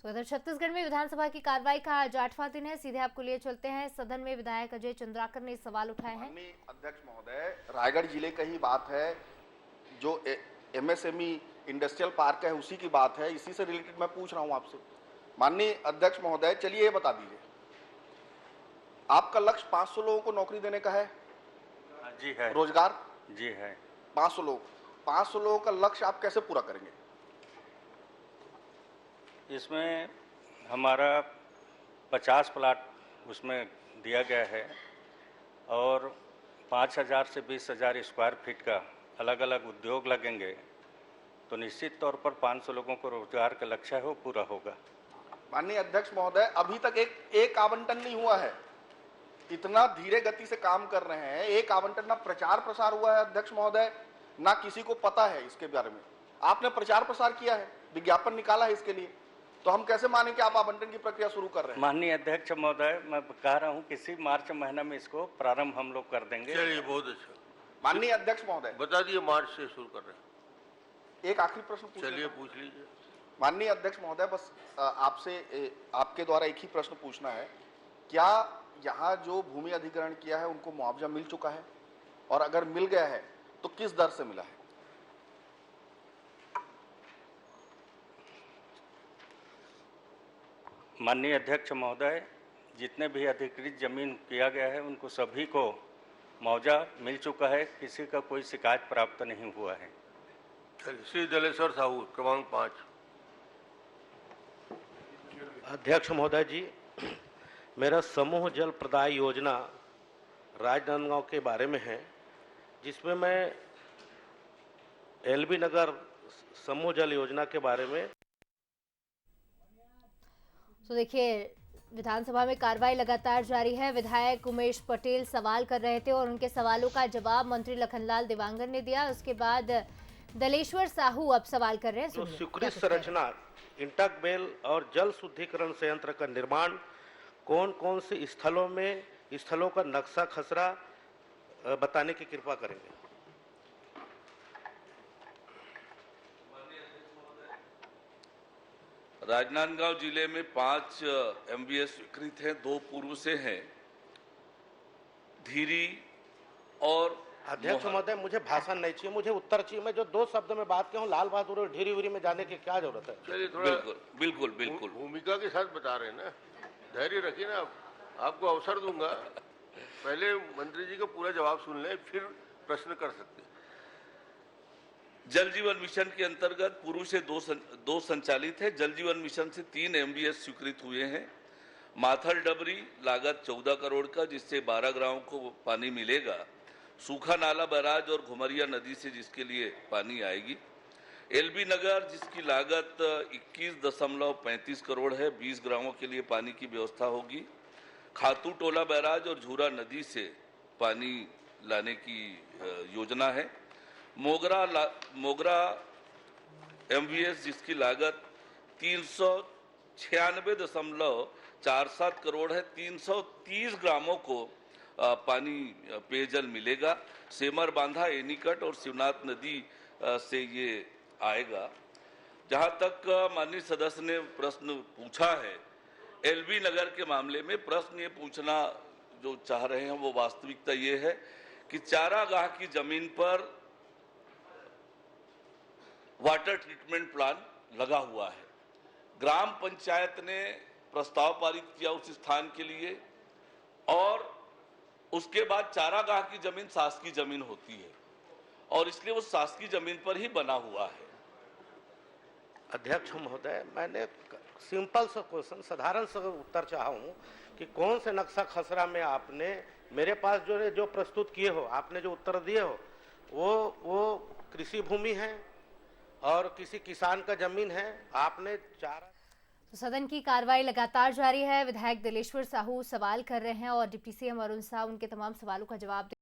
तो इधर छत्तीसगढ़ में विधानसभा की कार्रवाई का आज 8वां दिन है। सीधे आपको लिए चलते हैं। सदन में विधायक अजय चंद्राकर ने सवाल उठाए हैं। अध्यक्ष महोदय, रायगढ़ जिले का ही बात है, जो एमएसएमई इंडस्ट्रियल पार्क है उसी की बात है। इसी से रिलेटेड मैं पूछ रहा हूं आपसे। माननीय अध्यक्ष महोदय, चलिए ये बता दीजिए, आपका लक्ष्य 500 लोगों को नौकरी देने का है? जी है। रोजगार? जी है। 500 लोगों का लक्ष्य आप कैसे पूरा करेंगे? इसमें हमारा 50 प्लाट उसमें दिया गया है और 5000 से 20,000 स्क्वायर फीट का अलग अलग उद्योग लगेंगे, तो निश्चित तौर पर 500 लोगों को रोजगार का लक्ष्य है वो पूरा होगा। माननीय अध्यक्ष महोदय, अभी तक एक आवंटन नहीं हुआ है। इतना धीरे गति से काम कर रहे हैं, एक आवंटन ना प्रचार प्रसार हुआ है अध्यक्ष महोदय, ना किसी को पता है इसके बारे में। आपने प्रचार प्रसार किया है, विज्ञापन निकाला है इसके लिए, तो हम कैसे माने कि आप आवंटन की प्रक्रिया शुरू कर रहे हैं? माननीय अध्यक्ष महोदय, मैं कह रहा हूं किसी मार्च महीना में इसको प्रारंभ हम लोग कर देंगे। चलिए, बहुत अच्छा। माननीय अध्यक्ष महोदय, बता दिए मार्च से शुरू कर रहे हैं। एक आखिरी प्रश्न पूछ, चलिए पूछ लीजिए। माननीय अध्यक्ष महोदय, बस आपसे आपके द्वारा एक ही प्रश्न पूछना है, क्या यहाँ जो भूमि अधिग्रहण किया है उनको मुआवजा मिल चुका है, और अगर मिल गया है तो किस दर से मिला है? माननीय अध्यक्ष महोदय, जितने भी अधिकृत जमीन किया गया है उनको सभी को मुआवजा मिल चुका है, किसी का कोई शिकायत प्राप्त नहीं हुआ है। श्री दलेश्वर साहू, क्रमांक 5। अध्यक्ष महोदय जी, मेरा समूह जल प्रदाय योजना राजनांदगांव के बारे में है, जिसमें मैं एलबी नगर समूह जल योजना के बारे में। तो देखिए, विधानसभा में कार्रवाई लगातार जारी है। विधायक उमेश पटेल सवाल कर रहे थे और उनके सवालों का जवाब मंत्री लखनलाल देवांगन ने दिया। उसके बाद दलेश्वर साहू अब सवाल कर रहे हैं। जो स्वीकृत संरचना, इंटक बेल और जल शुद्धिकरण संयंत्र का निर्माण कौन कौन से स्थलों का नक्शा खसरा बताने की कृपा करेंगे? राजनांदगांव जिले में 5 MBS स्वीकृत हैं, 2 पूर्व से हैं, धीरी और। अध्यक्ष महोदय, मुझे भाषण नहीं चाहिए, मुझे उत्तर चाहिए। मैं जो 2 शब्द में बात किया हूँ, लाल बहादुर और ढीरी उरी में जाने की क्या जरूरत है? चलिए, थोड़ा बिल्कुल भूमिका के साथ बता रहे हैं ना, धैर्य रखिए ना। आपको अवसर दूंगा, पहले मंत्री जी का पूरा जवाब सुन लें, फिर प्रश्न कर सकते हैं। जल जीवन मिशन के अंतर्गत पूर्व से 2 संचालित है। जल जीवन मिशन से 3 MBS स्वीकृत हुए हैं। माथल डबरी लागत 14 करोड़ का, जिससे 12 गांवों को पानी मिलेगा। सूखा नाला बैराज और घुमरिया नदी से जिसके लिए पानी आएगी। एलबी नगर, जिसकी लागत 21.35 करोड़ है, 20 ग्रामों के लिए पानी की व्यवस्था होगी। खातू टोला बैराज और झूरा नदी से पानी लाने की योजना है। मोगरा MVS, जिसकी लागत 396.47 करोड़ है, 330 ग्रामों को पानी पेयजल मिलेगा। सेमर बांधा, एनीकट और शिवनाथ नदी से ये आएगा। जहां तक माननीय सदस्य ने प्रश्न पूछा है, एलबी नगर के मामले में प्रश्न ये पूछना जो चाह रहे हैं, वो वास्तविकता ये है कि चारागाह की जमीन पर वाटर ट्रीटमेंट प्लांट लगा हुआ है। ग्राम पंचायत ने प्रस्ताव पारित किया उस स्थान के लिए, और उसके बाद चारागाह की जमीन शासकीय जमीन होती है, और इसलिए वो शासकीय जमीन पर ही बना हुआ है। अध्यक्ष महोदय, मैंने सिंपल सा क्वेश्चन, साधारण सा उत्तर चाहा हूँ कि कौन से नक्शा खसरा में आपने मेरे पास जो प्रस्तुत किए हो, आपने जो उत्तर दिए हो, वो कृषि भूमि है और किसी किसान का जमीन है। आपने तो सदन की कार्रवाई लगातार जारी है। विधायक दलेश्वर साहू सवाल कर रहे हैं और डिप्टी CM अरुण साह उनके तमाम सवालों का जवाब